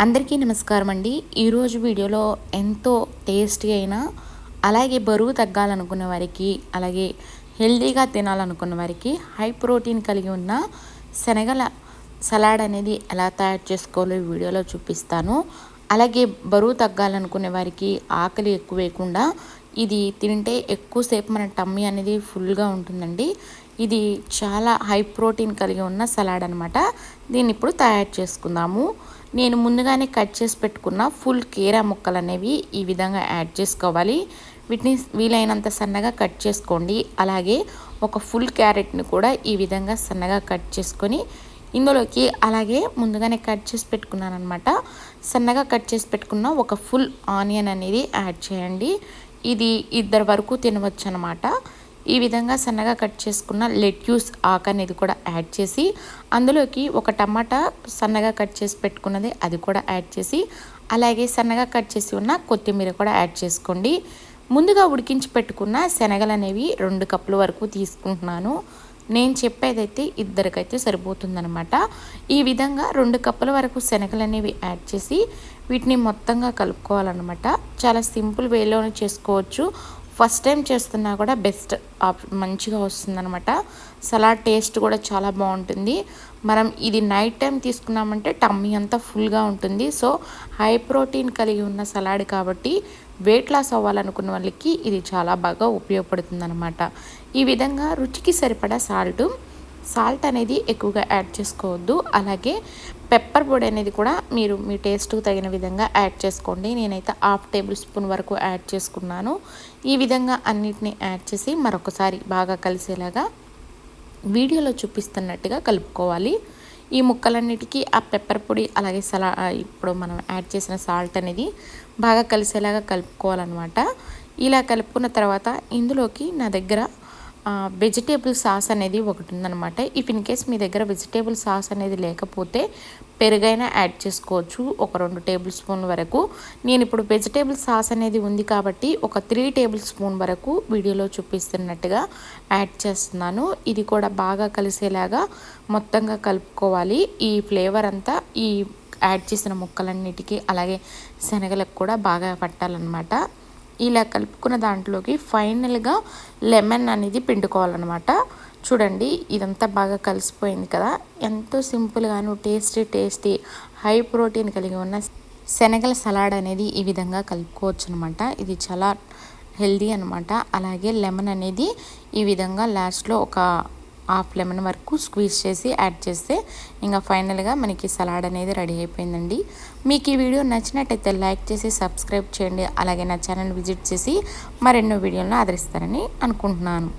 అందరికీ నమస్కారం అండి. ఈరోజు వీడియోలో ఎంతో టేస్టీ అయిన అలాగే బరువు తగ్గాలనుకున్న వారికి అలాగే హెల్తీగా తినాలనుకున్న వారికి హై ప్రోటీన్ కలిగి ఉన్న శనగల సలాడ్ అనేది ఎలా తయారు చేసుకోవాలో ఈ వీడియోలో చూపిస్తాను. అలాగే బరువు తగ్గాలనుకునే వారికి ఆకలి ఎక్కువ వేయకుండా ఇది తింటే ఎక్కువసేపు మన టమ్మీ అనేది ఫుల్గా ఉంటుందండి. ఇది చాలా హై ప్రోటీన్ కలిగి ఉన్న సలాడ్ అనమాట. దీన్ని ఇప్పుడు తయారు చేసుకుందాము. నేను ముందుగానే కట్ చేసి పెట్టుకున్న ఫుల్ కీరా ముక్కలు అనేవి ఈ విధంగా యాడ్ చేసుకోవాలి. వీటిని వీలైనంత సన్నగా కట్ చేసుకోండి. అలాగే ఒక ఫుల్ క్యారెట్ని కూడా ఈ విధంగా సన్నగా కట్ చేసుకొని ఇందులోకి అలాగే ముందుగానే కట్ చేసి పెట్టుకున్నాను అనమాట. సన్నగా కట్ చేసి పెట్టుకున్న ఒక ఫుల్ ఆనియన్ అనేది యాడ్ చేయండి. ఇది ఇద్దరు వరకు తినవచ్చు అనమాట. ఈ విధంగా సన్నగా కట్ చేసుకున్న లెట్యూస్ ఆకు అనేది కూడా యాడ్ చేసి అందులోకి ఒక టమాటా సన్నగా కట్ చేసి పెట్టుకున్నది అది కూడా యాడ్ చేసి అలాగే సన్నగా కట్ చేసి ఉన్న కొత్తిమీర కూడా యాడ్ చేసుకోండి. ముందుగా ఉడికించి పెట్టుకున్న శనగలు అనేవి 2 కప్పుల వరకు తీసుకుంటున్నాను. నేను చెప్పేదైతే ఇద్దరికైతే సరిపోతుందనమాట. ఈ విధంగా 2 కప్పుల వరకు శనగలు అనేవి యాడ్ చేసి వీటిని మొత్తంగా కలుపుకోవాలన్నమాట. చాలా సింపుల్ వేలోనే చేసుకోవచ్చు. ఫస్ట్ టైం చేస్తున్నా కూడా బెస్ట్ మంచిగా వస్తుందన్నమాట. సలాడ్ టేస్ట్ కూడా చాలా బాగుంటుంది. మనం ఇది నైట్ టైం తీసుకున్నామంటే టమ్మీ అంతా ఫుల్గా ఉంటుంది. సో హై ప్రోటీన్ కలిగి ఉన్న సలాడ్ కాబట్టి వెయిట్ లాస్ అవ్వాలనుకున్న వాళ్ళకి ఇది చాలా బాగా ఉపయోగపడుతుంది అనమాట. ఈ విధంగా రుచికి సరిపడా సాల్ట్ అనేది ఎక్కువగా యాడ్ చేసుకోవద్దు. అలాగే పెప్పర్ పొడి అనేది కూడా మీరు మీ టేస్ట్కు తగిన విధంగా యాడ్ చేసుకోండి. నేనైతే 1/2 టేబుల్ స్పూన్ వరకు యాడ్ చేసుకున్నాను. ఈ విధంగా అన్నిటిని యాడ్ చేసి మరొకసారి బాగా కలిసేలాగా వీడియోలో చూపిస్తున్నట్టుగా కలుపుకోవాలి. ఈ ముక్కలన్నిటికీ ఆ పెప్పర్ పొడి అలాగే ఇప్పుడు మనం యాడ్ చేసిన సాల్ట్ అనేది బాగా కలిసేలాగా కలుపుకోవాలన్నమాట. ఇలా కలుపుకున్న తర్వాత ఇందులోకి నా దగ్గర వెజిటేబుల్ సాస్ అనేది ఒకటి ఉందన్నమాట. ఇఫ్ ఇన్ కేస్ మీ దగ్గర వెజిటేబుల్ సాస్ అనేది లేకపోతే పెరుగైనా యాడ్ చేసుకోవచ్చు, ఒక 2 టేబుల్ స్పూన్ వరకు. నేను ఇప్పుడు వెజిటేబుల్ సాస్ అనేది ఉంది కాబట్టి ఒక 3 టేబుల్ స్పూన్ వరకు వీడియోలో చూపిస్తున్నట్టుగా యాడ్ చేస్తున్నాను. ఇది కూడా బాగా కలిసేలాగా మొత్తంగా కలుపుకోవాలి. ఈ ఫ్లేవర్ అంతా ఈ యాడ్ చేసిన ముక్కలన్నిటికీ అలాగే శనగలకు కూడా బాగా పట్టాలన్నమాట. ఇలా కలుపుకున్న దాంట్లోకి ఫైనల్గా లెమన్ అనేది పిండుకోవాలన్నమాట. చూడండి ఇదంతా బాగా కలిసిపోయింది కదా. ఎంతో సింపుల్గాను టేస్టీ హై ప్రోటీన్ కలిగి ఉన్న శనగల సలాడ్ అనేది ఈ విధంగా కలుపుకోవచ్చు అనమాట. ఇది చాలా హెల్దీ అనమాట. అలాగే లెమన్ అనేది ఈ విధంగా లాస్ట్లో ఒక 1/2 లెమన్ వరకు స్క్వీజ్ చేసి యాడ్ చేస్తే ఇంకా ఫైనల్గా మనకి సలాడ్ అనేది రెడీ అయిపోయిందండి. మీకు ఈ వీడియో నచ్చినట్టయితే లైక్ చేసి సబ్స్క్రైబ్ చేయండి. అలాగే నా ఛానల్ విజిట్ చేసి మరెన్నో వీడియోలను ఆదరిస్తారని అనుకుంటున్నాను.